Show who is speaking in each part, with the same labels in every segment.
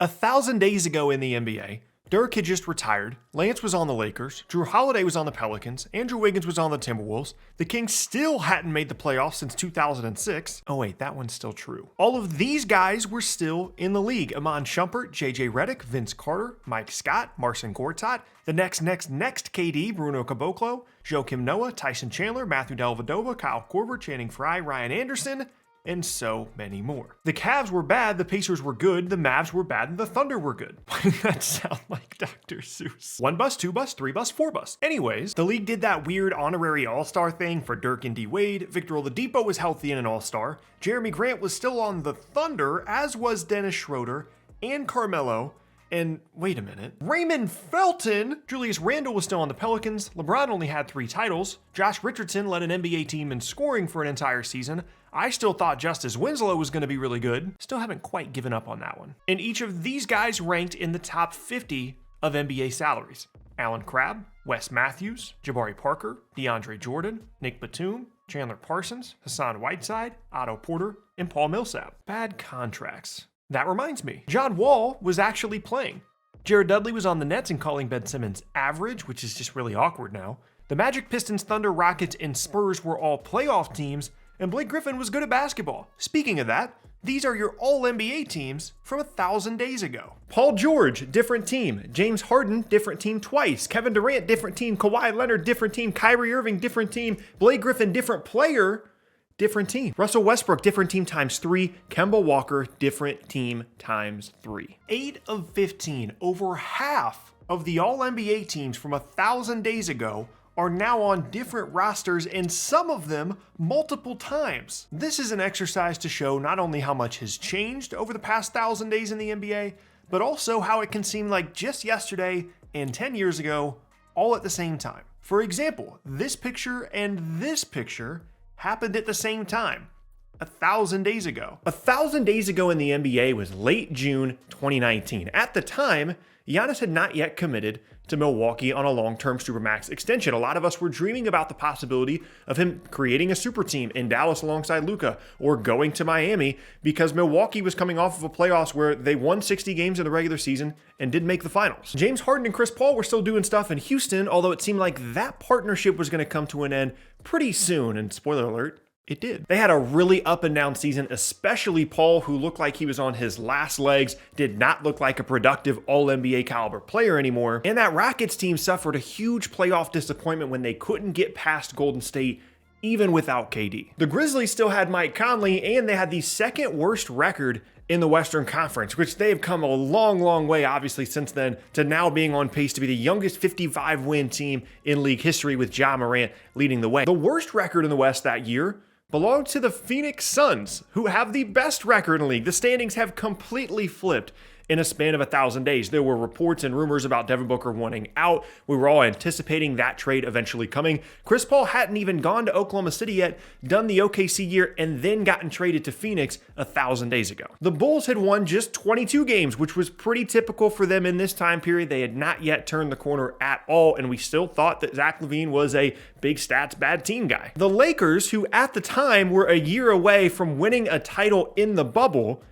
Speaker 1: 1,000 days ago in the NBA, Dirk had just retired, Lance was on the Lakers, Drew Holiday was on the Pelicans, Andrew Wiggins was on the Timberwolves, the Kings still hadn't made the playoffs since 2006. Oh wait, that one's still true. All of these guys were still in the league. Iman Shumpert, JJ Redick, Vince Carter, Mike Scott, Marcin Gortat, the next KD, Bruno Caboclo, Joakim Noah, Tyson Chandler, Matthew Dellavedova, Kyle Korver, Channing Frye, Ryan Anderson, and so many more. The Cavs were bad, the Pacers were good, the Mavs were bad, and the Thunder were good. Why did that sound like Dr. Seuss? 1 bus, 2 bus, 3 bus, 4 bus. Anyways, the league did that weird honorary all-star thing for Dirk and D. Wade. Victor Oladipo was healthy and an all-star. Jeremy Grant was still on the Thunder, as was Dennis Schroeder and Carmelo. And wait a minute, Raymond Felton! Julius Randle was still on the Pelicans, LeBron only had 3 titles, Josh Richardson led an NBA team in scoring for an entire season, I still thought Justice Winslow was going to be really good, still haven't quite given up on that one. And each of these guys ranked in the top 50 of NBA salaries. Alan Crabb, Wes Matthews, Jabari Parker, DeAndre Jordan, Nick Batum, Chandler Parsons, Hassan Whiteside, Otto Porter, and Paul Millsap. Bad contracts. That reminds me, John Wall was actually playing. Jared Dudley was on the Nets and calling Ben Simmons average, which is just really awkward now. The Magic, Pistons, Thunder, Rockets, and Spurs were all playoff teams, and Blake Griffin was good at basketball. Speaking of that, these are your all-NBA teams from 1,000 days ago. Paul George, different team. James Harden, different team twice. Kevin Durant, different team. Kawhi Leonard, different team. Kyrie Irving, different team. Blake Griffin, different player, different team. Russell Westbrook, different team times 3. Kemba Walker, different team times 3. 8 of 15, over half of the all-NBA teams from 1,000 days ago are now on different rosters, and some of them multiple times. This is an exercise to show not only how much has changed over the past 1,000 days in the NBA, but also how it can seem like just yesterday and 10 years ago, all at the same time. For example, this picture and this picture happened at the same time, 1,000 days ago. 1,000 days ago in the NBA was late June 2019. At the time, Giannis had not yet committed to Milwaukee on a long-term Supermax extension. A lot of us were dreaming about the possibility of him creating a super team in Dallas alongside Luka, or going to Miami, because Milwaukee was coming off of a playoffs where they won 60 games in the regular season and didn't make the finals. James Harden and Chris Paul were still doing stuff in Houston, although it seemed like that partnership was going to come to an end pretty soon, and spoiler alert, it did. They had a really up and down season, especially Paul, who looked like he was on his last legs, did not look like a productive all-NBA caliber player anymore. And that Rockets team suffered a huge playoff disappointment when they couldn't get past Golden State, even without KD. The Grizzlies still had Mike Conley, and they had the second worst record in the Western Conference, which they have come a long, long way, obviously, since then, to now being on pace to be the youngest 55-win team in league history, with Ja Morant leading the way. The worst record in the West that year belonged to the Phoenix Suns, who have the best record in the league. The standings have completely flipped in a span of 1,000 days. There were reports and rumors about Devin Booker wanting out. We were all anticipating that trade eventually coming. Chris Paul hadn't even gone to Oklahoma City yet, done the OKC year, and then gotten traded to Phoenix 1,000 days ago. The Bulls had won just 22 games, which was pretty typical for them in this time period. They had not yet turned the corner at all, and we still thought that Zach LaVine was a big stats, bad team guy. The Lakers, who at the time were a year away from winning a title in the bubble,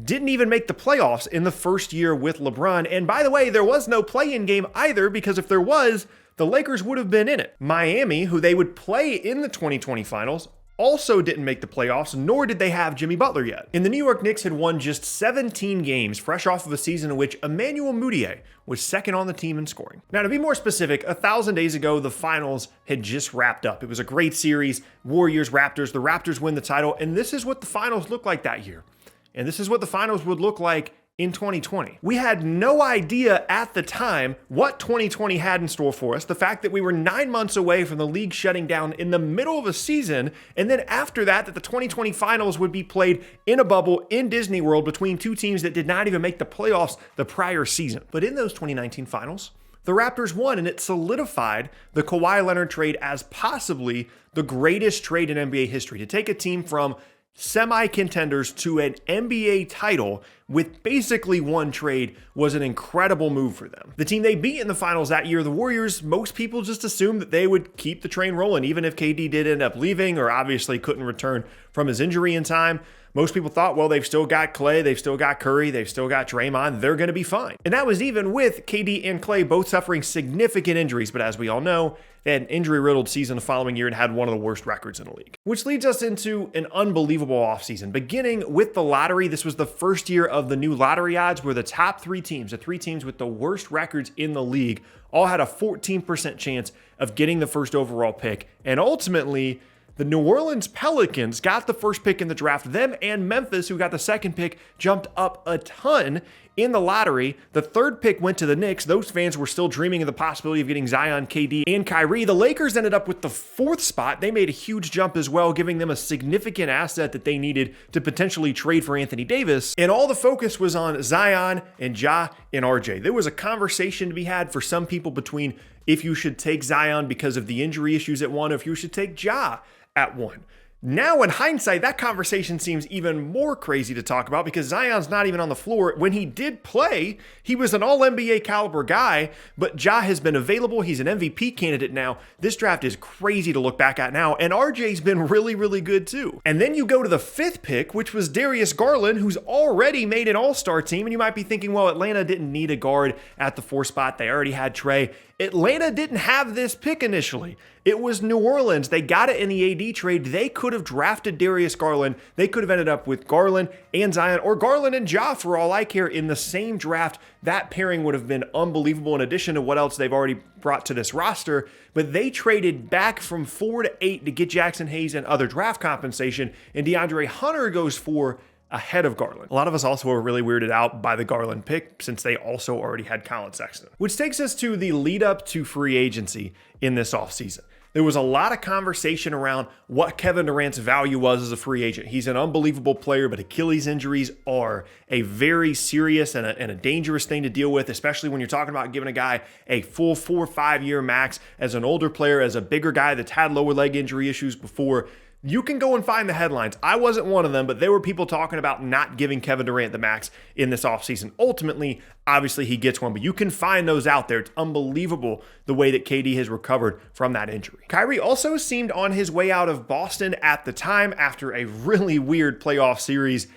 Speaker 1: didn't even make the playoffs in the first year with LeBron. And by the way, there was no play-in game either, because if there was, the Lakers would have been in it. Miami, who they would play in the 2020 finals, also didn't make the playoffs, nor did they have Jimmy Butler yet. And the New York Knicks had won just 17 games, fresh off of a season in which Emmanuel Mudiay was second on the team in scoring. Now, to be more specific, 1,000 days ago, the finals had just wrapped up. It was a great series, Warriors-Raptors. The Raptors win the title, and this is what the finals looked like that year. And this is what the finals would look like in 2020. We had no idea at the time what 2020 had in store for us. The fact that we were 9 months away from the league shutting down in the middle of a season, and then after that the 2020 finals would be played in a bubble in Disney World between two teams that did not even make the playoffs the prior season. But in those 2019 finals, the Raptors won, and it solidified the Kawhi Leonard trade as possibly the greatest trade in NBA history. To take a team from semi-contenders to an NBA title with basically one trade was an incredible move for them. The team they beat in the finals that year, the Warriors, most people just assumed that they would keep the train rolling, even if KD did end up leaving or obviously couldn't return from his injury in time. Most people thought, well, they've still got Clay, they've still got Curry, they've still got Draymond, they're going to be fine. And that was even with KD and Clay both suffering significant injuries, but as we all know, they had an injury-riddled season the following year and had one of the worst records in the league. Which leads us into an unbelievable offseason. Beginning with the lottery, this was the first year of the new lottery odds where the top three teams, the three teams with the worst records in the league, all had a 14% chance of getting the first overall pick. And ultimately, the New Orleans Pelicans got the first pick in the draft. Them and Memphis, who got the second pick, jumped up a ton in the lottery. The third pick went to the Knicks. Those fans were still dreaming of the possibility of getting Zion, KD, and Kyrie. The Lakers ended up with the fourth spot. They made a huge jump as well, giving them a significant asset that they needed to potentially trade for Anthony Davis. And all the focus was on Zion and Ja and RJ. There was a conversation to be had for some people between if you should take Zion because of the injury issues at one, or if you should take Ja at one. Now, in hindsight, that conversation seems even more crazy to talk about because Zion's not even on the floor. When he did play, he was an all-NBA caliber guy, but Ja has been available. He's an MVP candidate now. This draft is crazy to look back at now, and RJ's been really, really good too. And then you go to the fifth pick, which was Darius Garland, who's already made an all-star team, and you might be thinking, well, Atlanta didn't need a guard at the 4 spot. They already had Trey. Atlanta didn't have this pick initially. It was New Orleans. They got it in the AD trade. They could have drafted Darius Garland. They could have ended up with Garland and Zion, or Garland and Ja for all I care, in the same draft. That pairing would have been unbelievable in addition to what else they've already brought to this roster. But they traded back from 4 to 8 to get Jackson Hayes and other draft compensation, and DeAndre Hunter goes for ahead of Garland. A lot of us also were really weirded out by the Garland pick since they also already had Colin Sexton. Which takes us to the lead up to free agency in this offseason. There was a lot of conversation around what Kevin Durant's value was as a free agent. He's an unbelievable player, but Achilles injuries are a very serious and a dangerous thing to deal with, especially when you're talking about giving a guy a full 4 or 5 year max as an older player, as a bigger guy that's had lower leg injury issues before. You can go and find the headlines. I wasn't one of them, but there were people talking about not giving Kevin Durant the max in this offseason. Ultimately, obviously, he gets one, but you can find those out there. It's unbelievable the way that KD has recovered from that injury. Kyrie also seemed on his way out of Boston at the time after a really weird playoff series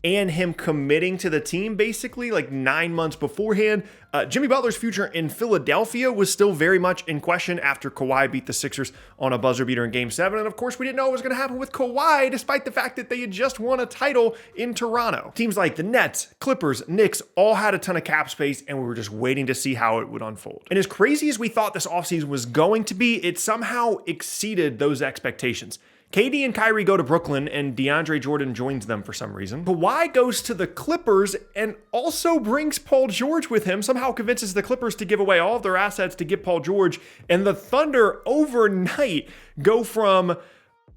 Speaker 1: and him committing to the team basically like 9 months beforehand. Jimmy Butler's future in Philadelphia was still very much in question after Kawhi beat the Sixers on a buzzer beater in Game 7. And of course, we didn't know what was going to happen with Kawhi, despite the fact that they had just won a title in Toronto. Teams like the Nets, Clippers, Knicks all had a ton of cap space, and we were just waiting to see how it would unfold. And as crazy as we thought this offseason was going to be, it somehow exceeded those expectations. KD and Kyrie go to Brooklyn, and DeAndre Jordan joins them for some reason. Kawhi goes to the Clippers and also brings Paul George with him, somehow convinces the Clippers to give away all of their assets to get Paul George, and the Thunder overnight go from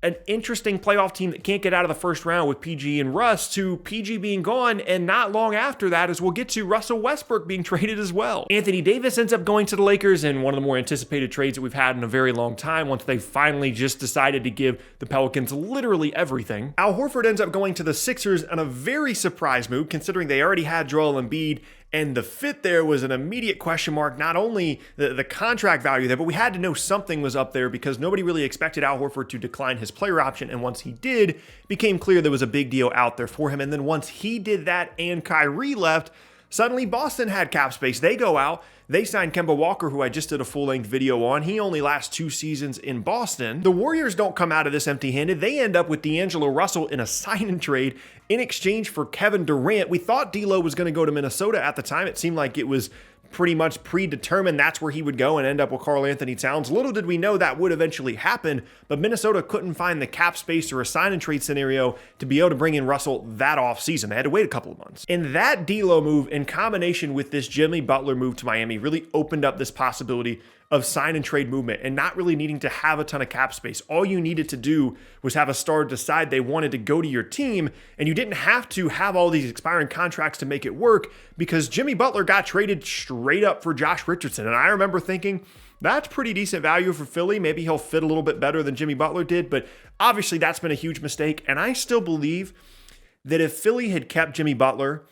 Speaker 1: an interesting playoff team that can't get out of the first round with PG and Russ to PG being gone, and not long after that, as we'll get to, Russell Westbrook being traded as well. Anthony Davis ends up going to the Lakers in one of the more anticipated trades that we've had in a very long time once they finally just decided to give the Pelicans literally everything. Al Horford ends up going to the Sixers on a very surprise move considering they already had Joel Embiid, and the fit there was an immediate question mark. Not only the contract value there, but we had to know something was up there because nobody really expected Al Horford to decline his player option. And once he did, it became clear there was a big deal out there for him. And then once he did that and Kyrie left, suddenly Boston had cap space. They go out. They signed Kemba Walker, who I just did a full-length video on. He only lasts 2 seasons in Boston. The Warriors don't come out of this empty-handed. They end up with D'Angelo Russell in a sign-and trade in exchange for Kevin Durant. We thought D'Lo was going to go to Minnesota at the time. It seemed like it was pretty much predetermined that's where he would go and end up with Karl Anthony Towns. Little did we know that would eventually happen, but Minnesota couldn't find the cap space or a sign and trade scenario to be able to bring in Russell that offseason. They had to wait a couple of months. And that D'Lo move in combination with this Jimmy Butler move to Miami really opened up this possibility of sign and trade movement and not really needing to have a ton of cap space. All you needed to do was have a star decide they wanted to go to your team, and you didn't have to have all these expiring contracts to make it work because Jimmy Butler got traded straight up for Josh Richardson. And I remember thinking, that's pretty decent value for Philly. Maybe he'll fit a little bit better than Jimmy Butler did, but obviously that's been a huge mistake. And I still believe that if Philly had kept Jimmy Butler,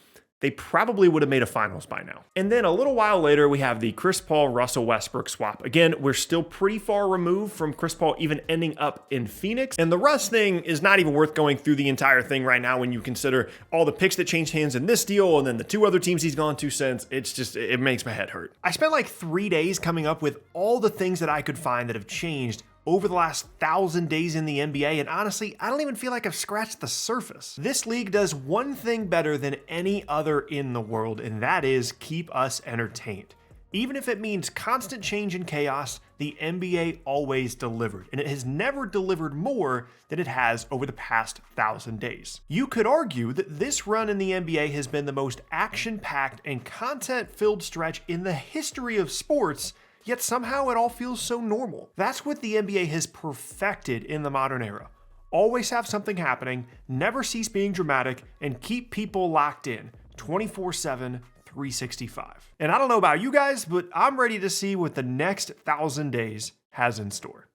Speaker 1: they probably would have made a finals by now. And then a little while later, we have the Chris Paul, Russell Westbrook swap. Again, we're still pretty far removed from Chris Paul even ending up in Phoenix. And the Russ thing is not even worth going through the entire thing right now when you consider all the picks that changed hands in this deal and then the 2 other teams he's gone to since. It's just, it makes my head hurt. I spent like 3 days coming up with all the things that I could find that have changed over the last 1,000 days in the NBA, and honestly, I don't even feel like I've scratched the surface. This league does one thing better than any other in the world, and that is keep us entertained. Even if it means constant change and chaos, the NBA always delivered, and it has never delivered more than it has over the past 1,000 days. You could argue that this run in the NBA has been the most action-packed and content-filled stretch in the history of sports, yet somehow it all feels so normal. That's what the NBA has perfected in the modern era. Always have something happening, never cease being dramatic, and keep people locked in 24/7, 365. And I don't know about you guys, but I'm ready to see what the next 1,000 days has in store.